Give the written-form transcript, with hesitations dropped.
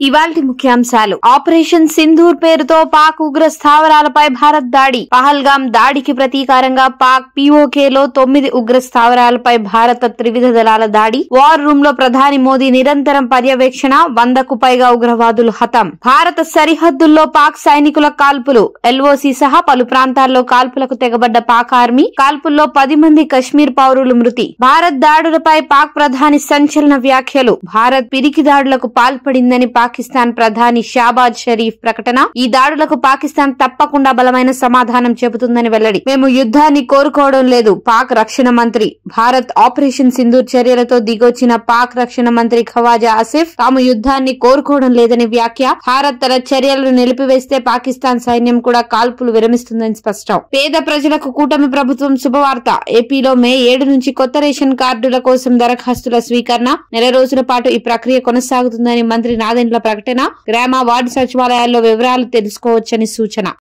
ఇవాల్టి ముఖ్యాంశాలు. ఆపరేషన్ సింధూర్ పేరుతో పాక్ ఉగ్ర స్థావరాలపై భారత్ దాడి. పహల్గాం దాడికి ప్రతీకారంగా పాక్ పీఓకేలో 9 ఉగ్ర స్థావరాలపై భారత త్రివిధ దళాల దాడి. వార్ రూమ్ లో ప్రధాని మోదీ నిరంతరం పర్యవేక్షణ. 100కు పైగా ఉగ్రవాదులు హతం. భారత సరిహద్దుల్లో పాక్ సైనికుల కాల్పులు. ఎల్ఓసి సహా పలు ప్రాంతాల్లో కాల్పులకు తెగబడ్డ పాక్ ఆర్మీ. కాల్పుల్లో 10 మంది కశ్మీర్ పౌరులు మృతి. భారత్ దాడులపై పాక్ ప్రధాని సంచలన వ్యాఖ్యలు. భారత్ పిరికి దాడులకు పాల్పడిందని పాకిస్తాన్ ప్రధాని షాబాజ్ షరీఫ్ ప్రకటన. ఈ దాడులకు పాకిస్తాన్ తప్పకుండా బలమైన సమాధానం చెబుతుందని వెల్లడి. మేము యుద్ధాన్ని కోరుకోవడం లేదు. పాక్ రక్షణ మంత్రి. భారత్ ఆపరేషన్ సింధూర్ చర్యలతో దిగొచ్చిన పాక్ రక్షణ మంత్రి ఖవాజా ఆసిఫ్ తాము యుద్ధాన్ని కోరుకోవడం లేదని వ్యాఖ్య. భారత్ తన చర్యలను నిలిపివేస్తే పాకిస్తాన్ సైన్యం కూడా కాల్పులు విరమిస్తుందని స్పష్టం. పేద ప్రజలకు కూటమి ప్రభుత్వం శుభవార్త. ఏపీలో మే 7 నుంచి కొత్త రేషన్ కార్డుల కోసం దరఖాస్తుల స్వీకరణ. నెల రోజుల పాటు ఈ ప్రక్రియ కొనసాగుతుందని మంత్రి నాదెండ్ల ప్రకటన. గ్రామ వార్డు సచివాలయాల్లో వివరాలు తెలుసుకోవచ్చని సూచన.